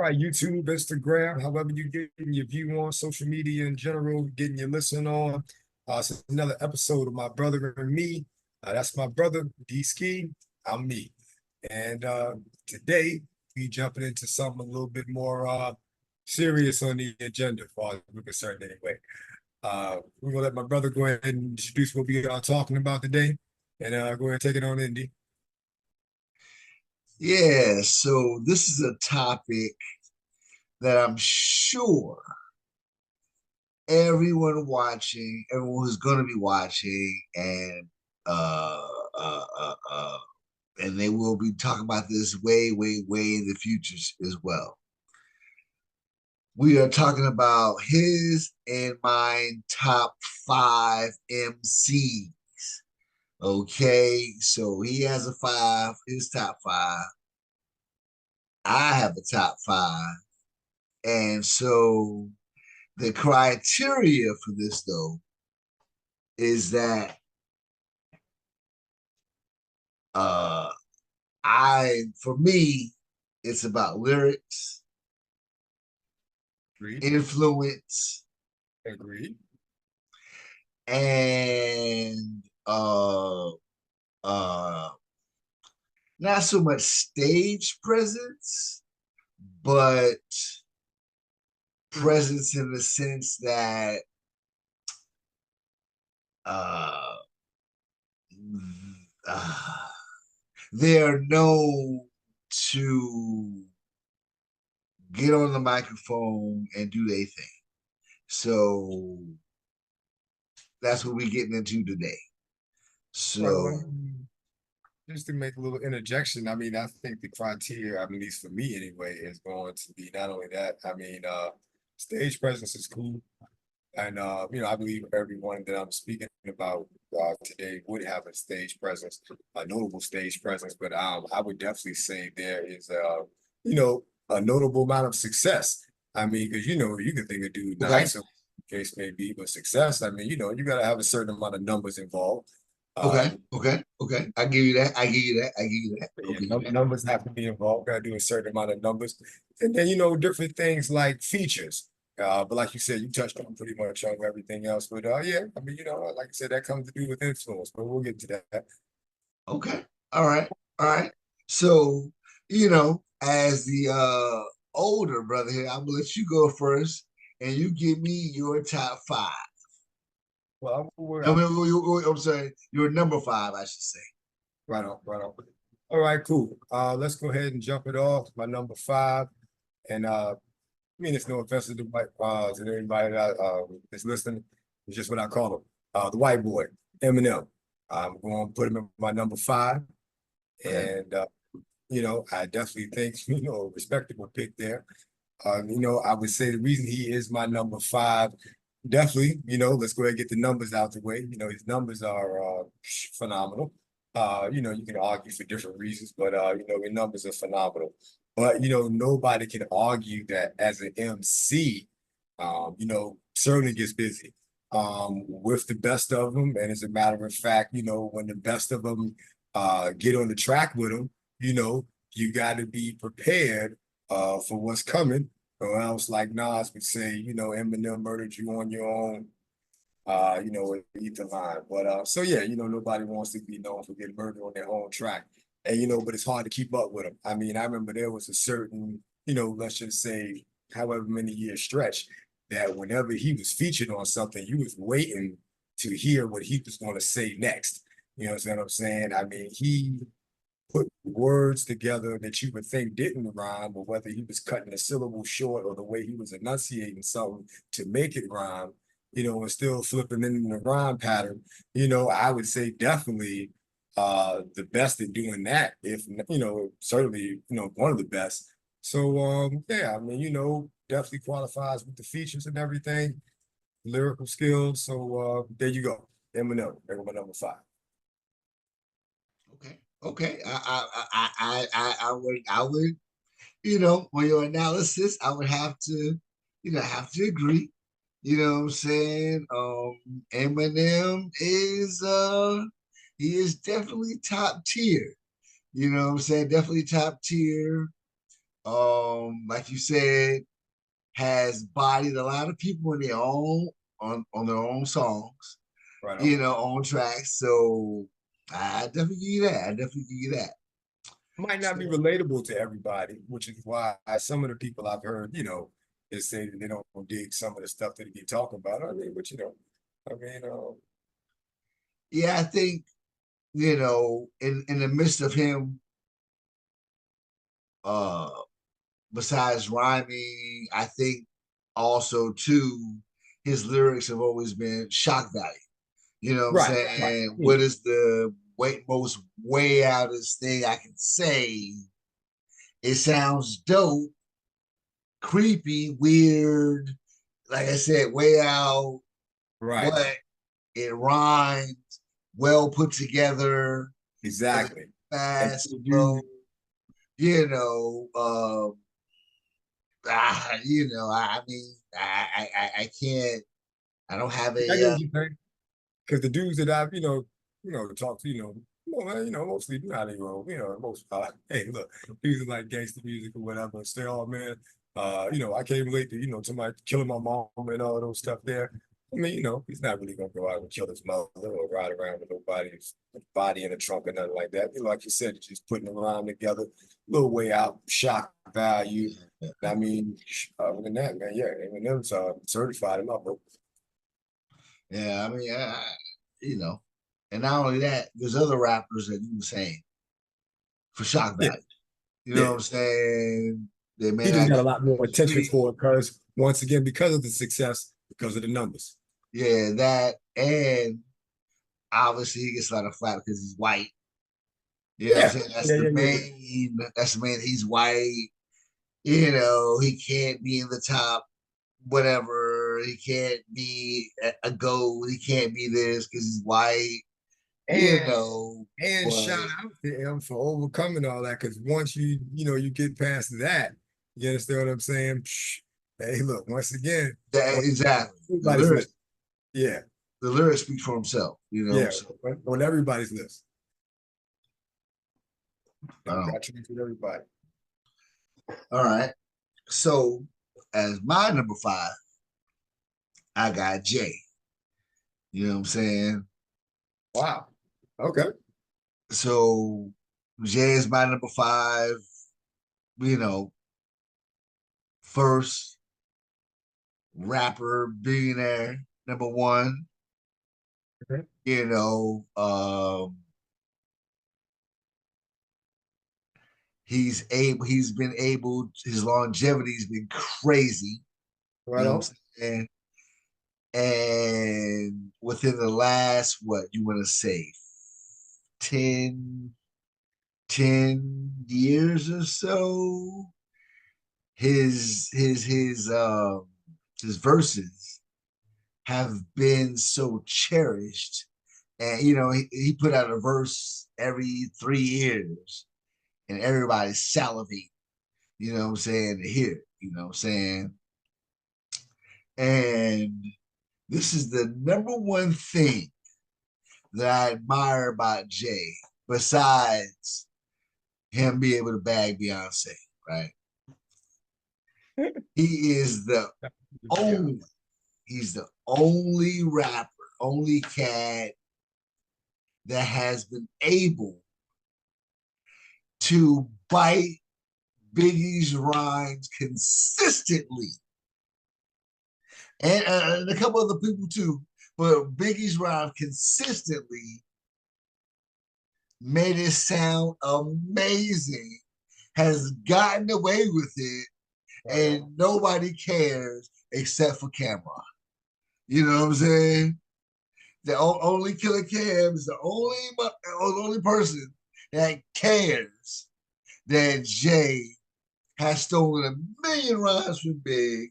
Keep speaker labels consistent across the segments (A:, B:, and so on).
A: right, YouTube, Instagram, however you getting your view on social media in general, getting your listen on. It's another episode of My Brother and Me. That's my brother, D Ski. I'm me. And today we jumping into something a little bit more serious on the agenda for we're concerned anyway. We're gonna let my brother go ahead and introduce what we are talking about today. And go ahead and take it on, Indy.
B: Yeah, so this is a topic that I'm sure everyone who's going to be watching, uh, uh, uh, uh, and they will be talking about this way, way, way in the future as well. We are talking about his and mine top five MCs. Okay, so he has a five, his top five. I have a top five. And so the criteria for this, though, is that uh for me, it's about lyrics,
A: Agreed.
B: influence,
A: Agreed.
B: and uh not so much stage presence, but presence in the sense that uh, uh they're known to get on the microphone and do their thing. So that's what we're getting into today.
A: Right. Well,
B: So
A: just to make a little interjection, I mean, I think the criteria, I mean, at least for me anyway, is going to be not only that, I mean, stage presence is cool. And I believe everyone that I'm speaking about today would have a stage presence, a notable stage presence. But I would definitely say there is a notable amount of success. I mean, because you can think of dude
B: okay,
A: nice, or case may be, but success. I mean, you got to have a certain amount of numbers involved.
B: okay,
A: Um,
B: okay. I give you that. I give you that. I give you that.
A: yeah,
B: Okay.
A: numbers have to be involved. Got to do a certain amount of numbers, and then different things like features. But like you said, you touched on pretty much on everything else. But yeah, I mean, like I said, that comes to do with influence. But we'll get to that.
B: Okay. All right. All right. So, as the older brother here, I'm gonna let you go first and you give me your top five.
A: Well,
B: I mean, I'm sorry, your number five, I should say.
A: right on, right on. All right, cool. Let's go ahead and jump it off. My number five, and I mean, it's no offense to the to anybody that is listening. It's just what I call him. The white boy, Eminem. I'm going to put him in my number five.
B: Okay.
A: And I definitely think, a respectable pick there. I would say the reason he is my number five, definitely, let's go ahead and get the numbers out the way. His numbers are phenomenal. You can argue for different reasons, but his numbers are phenomenal. But nobody can argue that as an MC, certainly gets busy with the best of them. And as a matter of fact, when the best of them get on the track with him, you got to be prepared for what's coming, or else, like Nas would say, Eminem murdered you on your own, eat the line. But so yeah, nobody wants to be known for getting murdered on their own track. And but it's hard to keep up with them. I mean, I remember there was a certain, let's just say, however many years stretch that whenever he was featured on something, you was waiting to hear what he was going to say next. You know what I'm saying? I mean, he put words together that you would think didn't rhyme, or whether he was cutting a syllable short or the way he was enunciating something to make it rhyme, and still flipping in the rhyme pattern. I would say definitely the best at doing that, if certainly, one of the best. So yeah, I mean, definitely qualifies with the features and everything, lyrical skills. So there you go. Eminem, number five.
B: Okay. Okay. I would, on your analysis, I would have to agree. You know what I'm saying? Eminem he is definitely top tier. You know what I'm saying? Definitely top tier. like you said, has bodied a lot of people in their own on their own songs,
A: Right on.
B: you know, on tracks. So I definitely give you that. I definitely give you that.
A: Might not be
B: So
A: relatable to everybody, which is why some of the people I've heard, is say that they don't dig some of the stuff that he be talking about. I mean, but I mean,
B: yeah, I think, in the midst of him, uh, besides rhyming, I think also too, his lyrics have always been shock value. You know what I'm
A: right, right.
B: saying?
A: Yeah,
B: What is the most way outest thing I can say? It sounds dope, creepy, weird. Like I said, way out,
A: right.
B: but it rhymes, well put together, has a
A: Exactly. And
B: fast flow.
A: you,
B: You know, I mean, I can't. I don't have
A: I
B: a.
A: get what you think. Because the dudes that I've, talked to, mostly not even, most, hey, look, music like gangster music or whatever, stay on, man. I came late to, somebody killing my mom and all those stuff there. I mean, he's not really gonna go out and kill his mother or ride around with nobody's body in the trunk or nothing like that. Like you said, just putting them around together, little way out, shock value. I mean, other than that, man, yeah, Eminem's certified in my book.
B: Yeah, I mean, and not only that, there's other rappers that do the same for shock
A: Yeah,
B: value. You know
A: yeah.
B: what I'm saying? They may
A: He just
B: not
A: got
B: get
A: a lot more
B: the
A: attention
B: street.
A: for it because once again, because of the success, because of the numbers.
B: Yeah, that, and obviously he gets a lot of flack because he's white. You know what I'm
A: Yeah,
B: saying? That's
A: yeah,
B: the
A: yeah, yeah, yeah.
B: main. That's the main. He's white. He can't be in the top. Whatever. He can't be a goat. He can't be this because he's white. You
A: And
B: know,
A: shout
B: but
A: out to him for overcoming all that. Because once you get past that, you understand what I'm saying? Hey, look, once again,
B: that
A: on
B: exactly the
A: everybody's
B: lyrics.
A: list. Yeah,
B: The lyrics speak for himself.
A: yeah,
B: So
A: on everybody's list.
B: I don't.
A: Got you with everybody.
B: All right. So as my number five, I got Jay. You know what I'm saying?
A: Wow. Okay.
B: So Jay is my number five. You know, first rapper, billionaire, number one.
A: Okay.
B: You know, he's been able, his longevity's been crazy. You
A: Right
B: know
A: on.
B: what I'm saying? And within the last, what you want to say, 10, 10 years or so, his verses have been so cherished. And he put out a verse every 3 years, and everybody's salivating, you know what I'm saying, to hear it, you know what I'm saying? And this is the number one thing that I admire about Jay, besides him being able to bag Beyonce, right? He is the
A: Yeah.
B: only, he's the only rapper, only cat that has been able to bite Biggie's rhymes consistently, and a couple other people too. But Biggie's rhymes consistently made it sound amazing, has gotten away with it,
A: Right on.
B: and nobody cares except for Cameron. You know what I'm saying? The only Killer Cam is the only person that cares that Jay has stolen a million rhymes from Big,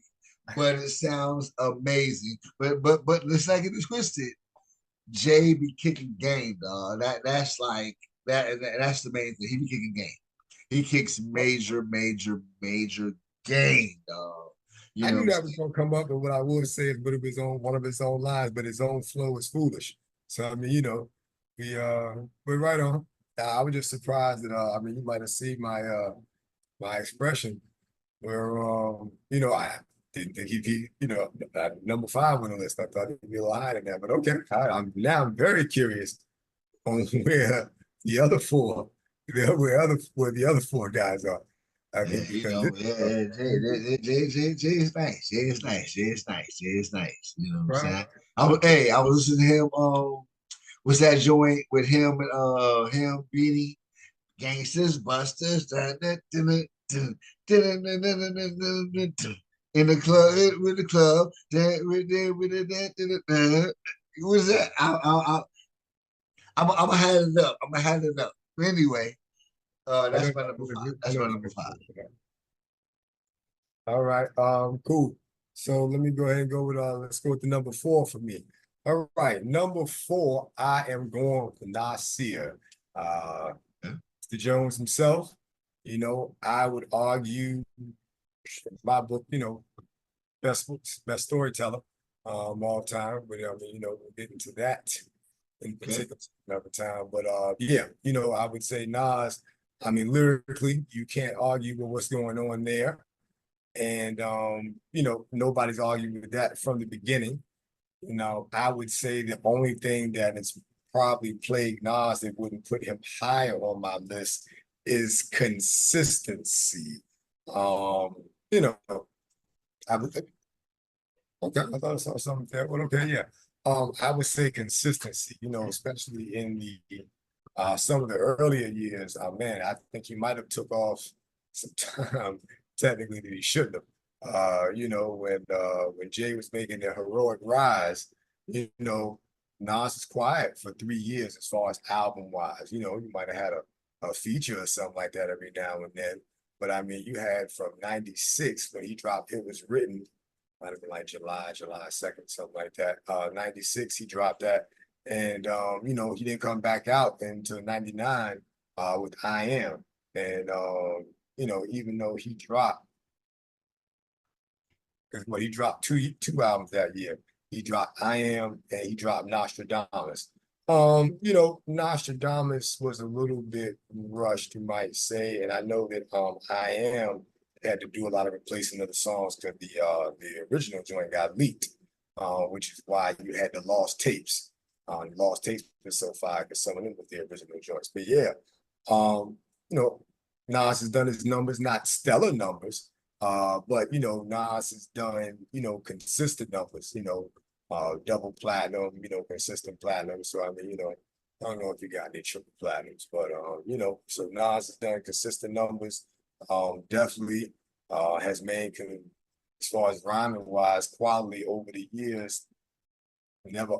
B: but it sounds amazing. But let's not get this twisted. Jay be kicking game, dog. That's like that's the main thing. He be kicking game. He kicks major, major, major game, dog. You
A: I
B: know what
A: knew
B: I'm
A: that was
B: saying?
A: gonna come up, but what I would say is but of his own one of his own lines, but his own flow is foolish. So I mean, we but right on. I was just surprised that I mean you might have seen my my expression where, you know, I didn't think he'd be, you know, number 5 on the list. I thought he'd be a little higher than that, but okay. I'm very curious on where the other 4, where the other 4 guys are. I
B: Yeah,
A: mean,
B: you
A: because
B: know, yeah, Jay is nice. Jay is nice. Jay is nice. Jay is nice. You know what I'm
A: right.
B: saying? I was listening to him. What's that joint with him and him Beanie Gangsters Busters in the club with the club what's that? I'm gonna hand it up. I'm gonna hand it up. Anyway,
A: I know,
B: that's my number five.
A: I
B: That's
A: know
B: my
A: you
B: number
A: can
B: five.
A: do that. All right. Cool. So let me go ahead and go with let's go with the number 4 for me. All right, number 4, I am going for Nasir. Uh
B: Yeah.
A: Mr. Jones himself. You know, I would argue my book, you know, best storyteller all time. But I mean, you know, we'll get into that in
B: Okay.
A: particular another time. But yeah, you know, I would say Nas, I mean, lyrically, you can't argue with what's going on there. And you know, nobody's arguing with that from the beginning. You know, I would say the only thing that has probably plagued Nas that wouldn't put him higher on my list is consistency. Um, you know, I would okay, I thought I saw something there, but okay, yeah. I would say consistency, you know, especially in the some of the earlier years. Man, I think he might have took off some time technically that he shouldn't have. You know, when Jay was making the heroic rise, you know, Nas was quiet for 3 years as far as album wise. You know, you might have had a feature or something like that every now and then. But I mean, you had from '96 when he dropped It Was Written, might have been like July 2nd, something like that. 96, he dropped that. And you know, he didn't come back out until 99 with I Am. And you know, even though he dropped, because well, he dropped two albums that year. He dropped I Am and he dropped Nostradamus. You know, Nostradamus was a little bit rushed, you might say, and I know that I Am had to do a lot of replacing of the songs because the original joint got leaked, which is why you had the lost tapes. The lost tapes were so fire because some of them were the original joints. But yeah, you know, Nas has done his numbers, not stellar numbers, but you know, Nas has done, you know, consistent numbers, you know, double platinum, you know, consistent platinum. So I mean, you know, I don't know if you got any triple platinums, but you know, so Nas has done consistent numbers. Definitely has made as far as rhyming wise, quality over the years, never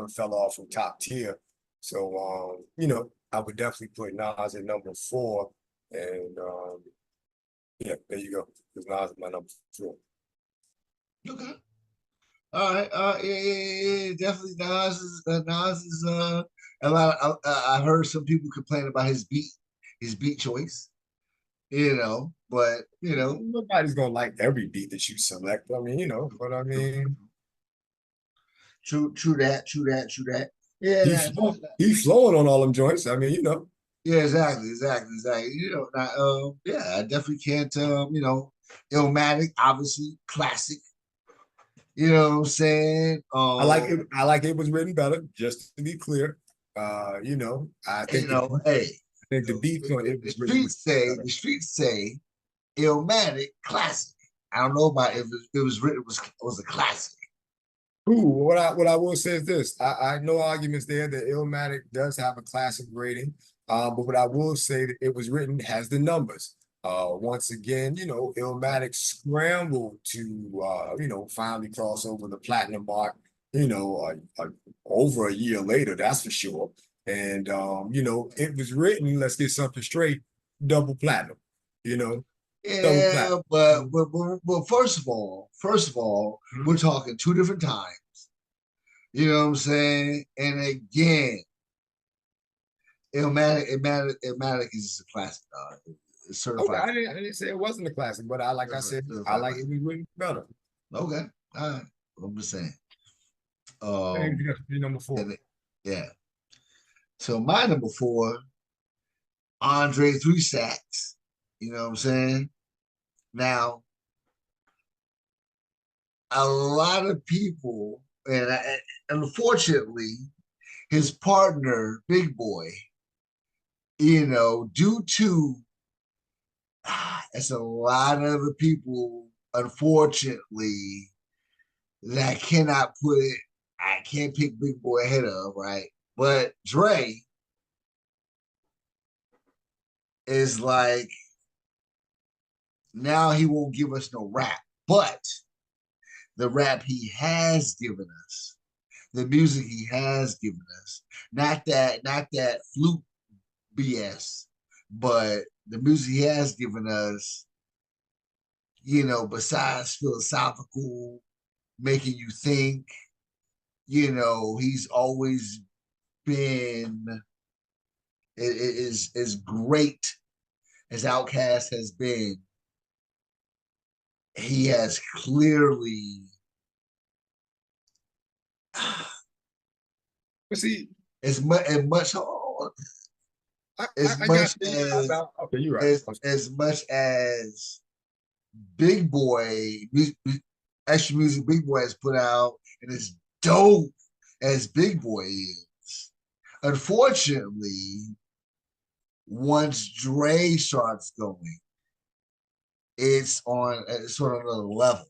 A: fell off from top tier. So you know, I would definitely put Nas at number 4. And yeah, there you go. Because Nas is my number 4.
B: Okay. All right. Yeah. Definitely Nas is a lot. I heard some people complain about his beat choice. You know, but you know,
A: Nobody's gonna like every beat that you select. I mean, you know, but I mean,
B: true that, true that. Yeah,
A: he flowing on all them joints. I mean, you know,
B: yeah, exactly. You know, yeah, I definitely can't. You know, Illmatic, obviously classic. You know what I'm saying?
A: I like it was written better. Just to be clear, you know,
B: You know, hey,
A: I think the beats on it
B: the
A: was written better.
B: streets say Illmatic classic. I don't know about if it was written was a classic.
A: Cool. What I will say is this: I no arguments there that Illmatic does have a classic rating. But what I will say that it was written has the numbers. Once again, you know, Illmatic scrambled to you know, finally cross over the platinum mark. You know, over a year later, that's for sure. And you know, it was written. Let's get something straight. Double platinum. You know, double
B: Yeah,
A: platinum.
B: but first of all,
A: Mhm.
B: we're talking two different times. You know what I'm saying? And again, Illmatic is just a classic, dog. It's
A: Okay,
B: certified.
A: I didn't say it wasn't a classic, but like I said, I
B: Certified
A: like it
B: classic.
A: was written better.
B: Okay, all right. I'm just saying.
A: I think
B: Um,
A: it's be number 4.
B: yeah. So my number 4, Andre 3 Sacks. You know what I'm saying? Now, a lot of people, unfortunately, his partner, Big Boy, due to it's a lot of the people, unfortunately, that cannot put it. I can't pick Big Boy ahead of, right? But Dre is like, now he won't give us no rap, but the rap he has given us, the music he has given us, not that flute BS, but the music he has given us, besides philosophical, making you think, he's always been is as great as Outkast has been. He has clearly
A: But see,
B: as
A: I got
B: much
A: you.
B: as
A: Okay, you're right.
B: as much as Big Boy, extra music Big Boy has put out, and as dope as Big Boy is, unfortunately, once Dre starts going, it's on another level.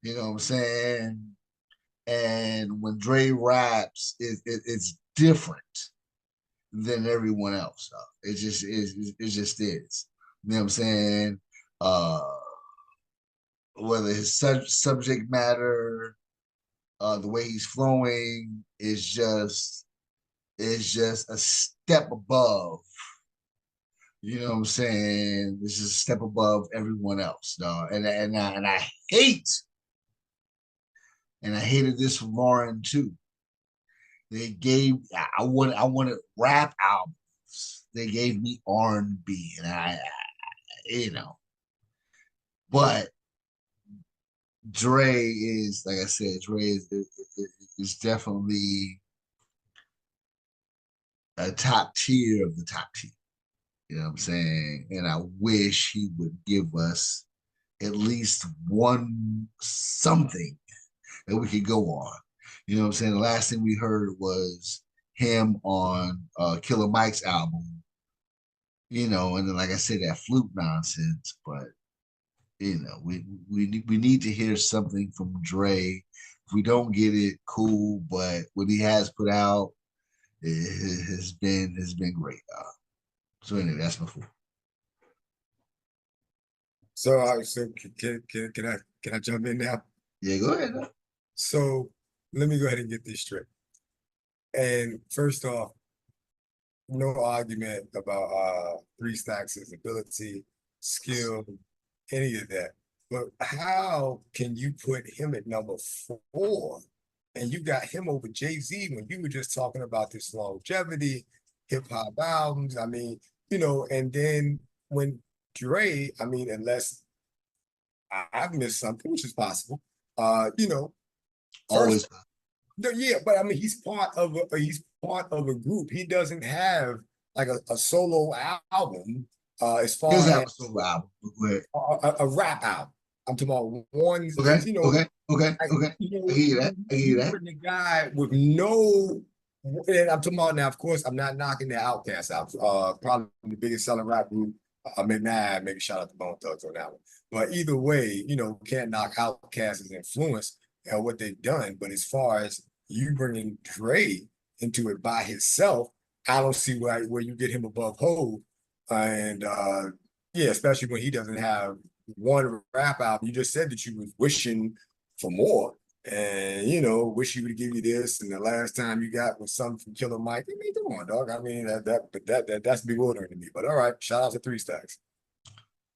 B: You know what I'm saying? And when Dre raps, it's different than everyone else. It just is. You know what I'm saying? Uh, whether his subject matter, the way he's flowing is just a step above. You know what I'm saying? This is a step above everyone else, dog. And I hate, and I hated this from Lauren too. They gave I wanted rap albums. They gave me R&B, and you know, but Dre is, like I said, Dre is definitely a top tier of the top tier. You know what I'm saying? And I wish he would give us at least one something that we could go on. You know what I'm saying? The last thing we heard was him on Killer Mike's album, and then, like I said, that flute nonsense. But we need to hear something from Dre. If we don't get it, cool. But what he has put out, it has been great. So anyway, that's my four.
A: So can I jump in now?
B: Yeah, go ahead.
A: So let me go ahead and get this straight. And first off, no argument about Three Stacks' ability, skill, any of that. But how can you put him at number 4 and you got him over Jay-Z when you were just talking about this longevity, hip hop albums? I mean, and then when Dre, I mean, unless I've missed something, which is possible, first,
B: Always.
A: no, yeah, but I mean, he's part of a group. He doesn't have like a solo album, as
B: He
A: far
B: doesn't have
A: as
B: a solo album. But go ahead.
A: a rap album. I'm talking about ones,
B: Okay. Okay. Okay.
A: like,
B: Okay. I hear you that. I hear you
A: you
B: that.
A: putting a guy with no, and I'm talking about now. Of course, I'm not knocking the Outkast out. Probably the biggest selling rap group. Maybe shout out to Bone Thugs on that one. But either way, can't knock Outkast's influence and what they've done. But as far as you bringing Dre into it by himself, I don't see where you get him above Hov. And yeah, especially when he doesn't have one rap album. You just said that you was wishing for more. And wish he would give you this. And the last time you got was something from Killer Mike. I mean, come on, dog. I mean that's bewildering to me. But all right, shout out to Three Stacks.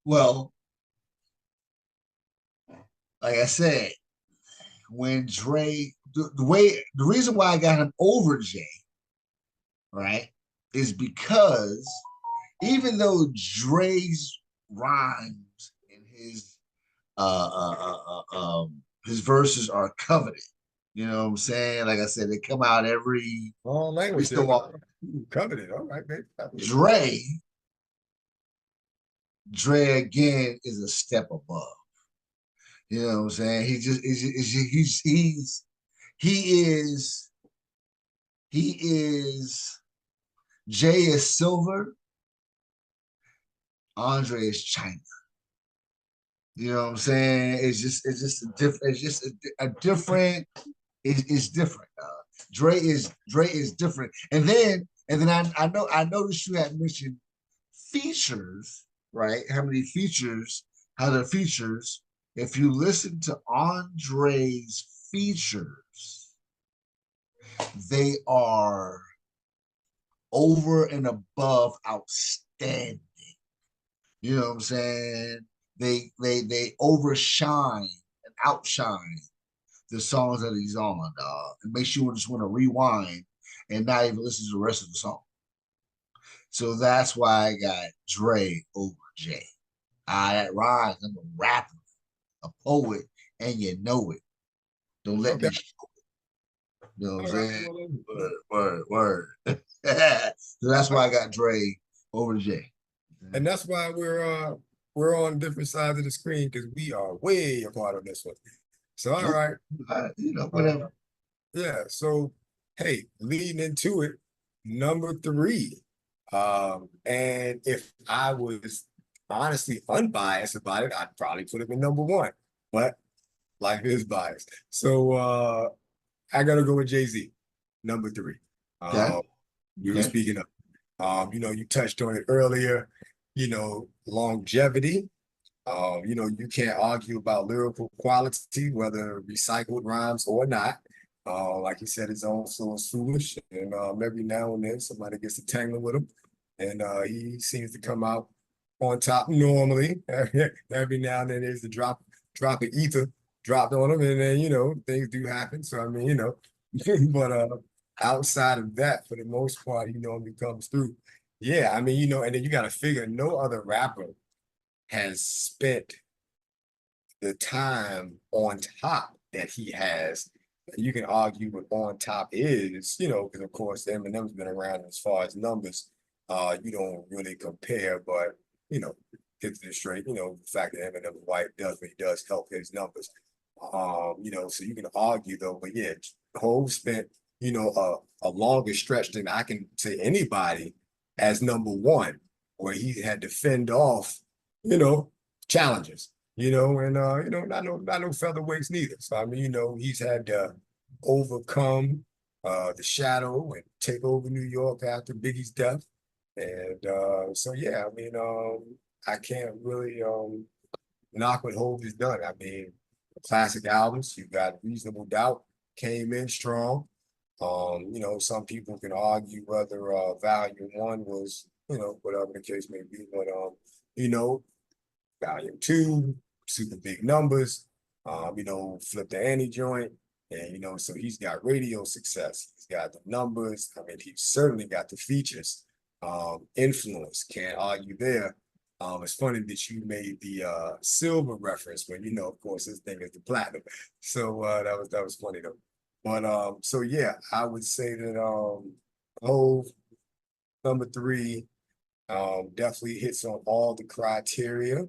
B: Well, like I said, when Dre, the reason why I got him over Jay, right, is because even though Dre's rhymes and his verses are coveted, you know what I'm saying? Like I said, they come out every
A: Language there,
B: so
A: but
B: often.
A: covered it. All right, baby.
B: Dre Dre again is a step above. You know what I'm saying? He is he is Jay is silver, Andre is China. You know what I'm saying? It's just a different it's just a different it's different. Dre is different. And then I noticed you had mentioned features, right? How many features, how the features, if you listen to Andre's features, they are over and above outstanding. You know what I'm saying? They overshine and outshine the songs that he's on. It makes you just want to rewind and not even listen to the rest of the song. So that's why I got Dre over Jay. That rhymes. I'm a rapper, a poet, and you know it. Don't let me
A: Okay.
B: show it. You know what I'm
A: All right.
B: saying?
A: Well,
B: Word. So that's why I got Dre over Jay.
A: and that's why we're on different sides of the screen because we are way apart on this one. So all
B: Nope.
A: right.
B: Whatever.
A: Yeah. So hey, leading into it, number three. And if I was honestly unbiased about it, I'd probably put him in number one. But life is biased. So I gotta go with Jay-Z, number three.
B: Okay.
A: We were
B: Okay.
A: speaking of, you touched on it earlier, longevity. You can't argue about lyrical quality, whether recycled rhymes or not. Like he said, his own soul is foolish, and every now and then somebody gets to tangle with him, and he seems to come out on top normally. Every now and then there's a drop of ether dropped on him, and then things do happen. So I mean, but outside of that, for the most part, he comes through. Yeah, I mean, and then you got to figure no other rapper has spent the time on top that he has. You can argue what on top is, because of course Eminem's been around as far as numbers. You don't really compare, but get this straight, the fact that Eminem's white does what he does help his numbers. So you can argue though, but yeah, Hov spent, a longer stretch than I can say anybody as number one, where he had to fend off, you know, challenges, and not no featherweights neither. So I mean, he's had to overcome the shadow and take over New York after Biggie's death. And so yeah, I mean, I can't really knock what Hov has done. I mean, classic albums, you got Reasonable Doubt came in strong. Some people can argue whether Volume One was, whatever the case may be, but you know, Volume Two, super big numbers. Flip the Annie joint, and so he's got radio success. He's got the numbers. I mean, he's certainly got the features. Influence, can't argue there. It's funny that you made the silver reference when of course, this thing is the platinum. So that was funny though. But so yeah, I would say that Hove, number three, definitely hits on all the criteria.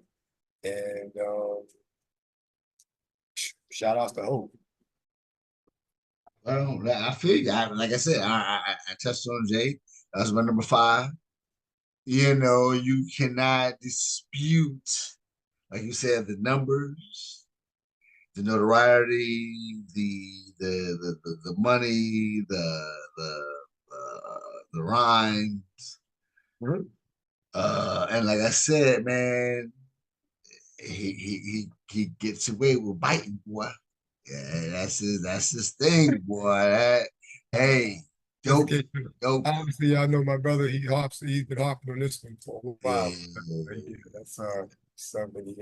A: And shout outs to Hope.
B: Well, I feel you. Like I said, I touched on Jay. That was my number five. You cannot dispute, like you said, the numbers, the notoriety, the money, the rhyme.
A: Mhm.
B: And like I said, man, he gets away with biting, boy. Yeah, that's his thing, boy. Hey,
A: Just in
B: dope,
A: case,
B: dope.
A: obviously, I know my brother. He's been hopping on this one for a while.
B: Yeah.
A: Yeah, that's somebody.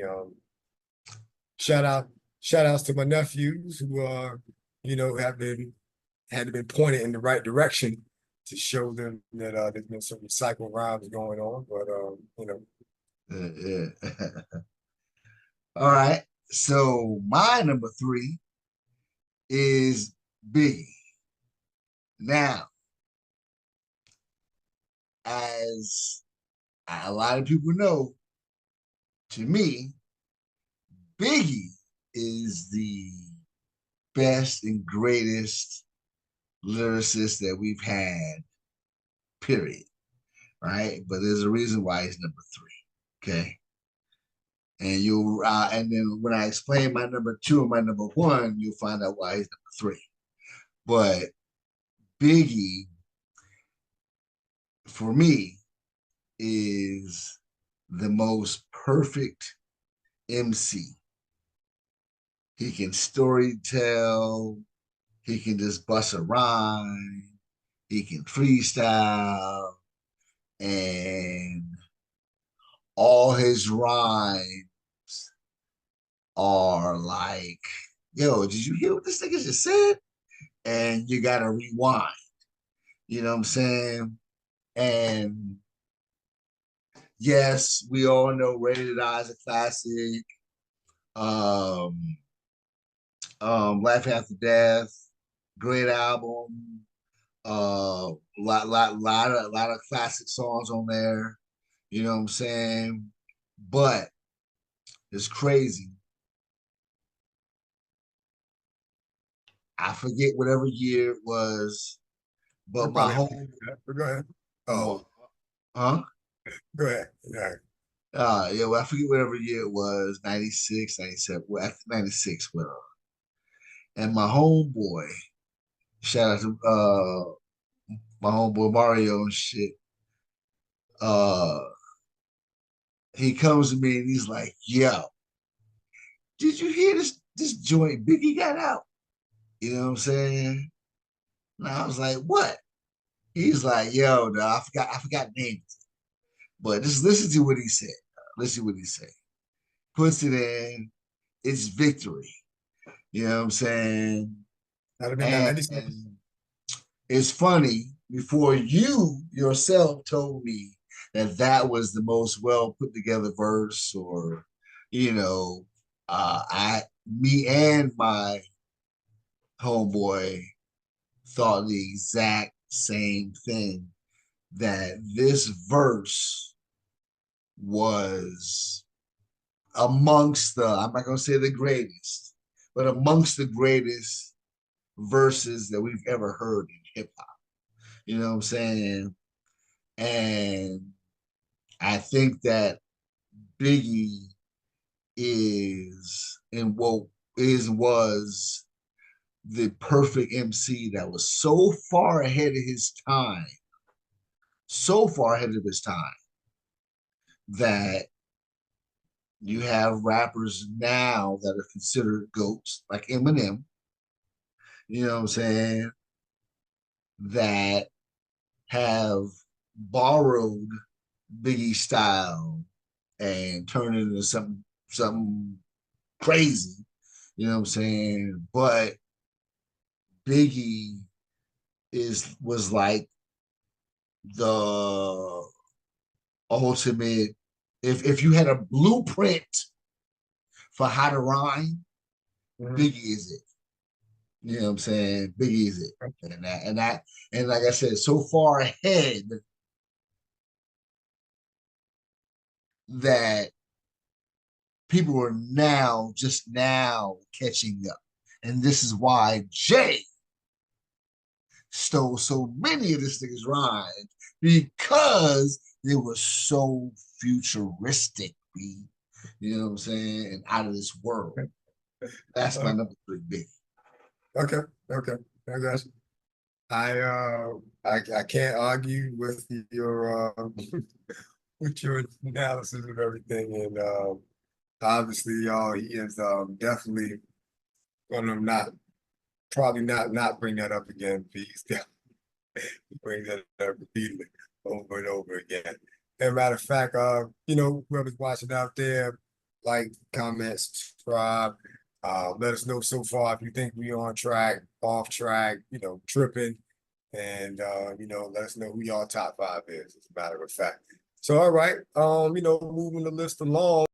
A: Shout out, shout outs to my nephews who have been had been pointed in the right direction to show them that there's been some recycled rhymes going on. But
B: Yeah. All right. So my number three is Biggie. Now, as a lot of people know, to me, Biggie is the best and greatest lyricist that we've had, period. Right? But there's a reason why he's number three. Okay. And then when I explain my number two and my number one, you'll find out why he's number three. But Biggie, for me, is the most perfect MC. He can story tell, he can just bust a rhyme, he can freestyle, and all his rhymes are like, yo, did you hear what this nigga just said? And you gotta rewind. You know what I'm saying? And yes, we all know Ready to Die is a classic. Um, Life After Death, great album. Lot of classic songs on there. You know what I'm saying? But it's crazy. I forget whatever year it was,
A: We're
B: but my
A: probably
B: home,
A: but go ahead. Oh,
B: huh?
A: go ahead. All right.
B: Yeah, well, I forget whatever year it was, 96, 97. Well, I think 96, well. And my homeboy, shout out to my homeboy Mario and shit. Uh he comes to me and he's like, yo, did you hear this joint Biggie got out? You know what I'm saying? And I was like, what? He's like, yo, no, I forgot names. But just listen to what he said. Listen to what he said. Puts it in, it's victory. You know what I'm saying?
A: That'd have been that 96.
B: And it's funny, before you yourself told me that that was the most well put together verse, or, you know, me and my homeboy thought the exact same thing, that this verse was amongst the, I'm not going to say the greatest, but amongst the greatest verses that we've ever heard in hip hop. You know what I'm saying? And I think that Biggie is and what is was the perfect MC that was so far ahead of his time, so far ahead of his time, that you have rappers now that are considered goats, like Eminem, you know what I'm saying, that have borrowed Biggie style and turned it into something crazy. You know what I'm saying? But Biggie was like the ultimate. If you had a blueprint for how to rhyme,
A: Mhm.
B: Biggie is it. You know what I'm saying? Biggie is it. And like I said, so far ahead that people are just now catching up. And this is why Jay stole so many of this nigga's rhymes, because they were so futuristic, B. You know what I'm saying? And out of this world. That's my
A: Uh,
B: number three, big.
A: okay, okay. I got you. I can't argue with your with your analysis of everything, and obviously, y'all, he is definitely gonna not probably not bring that up again. He's definitely bring that up repeatedly over and over again. And matter of fact, whoever's watching out there, like, comment, subscribe. Let us know so far if you think we on track, off track, tripping, and let us know who y'all top five is, as a matter of fact. So, all right, moving the list along.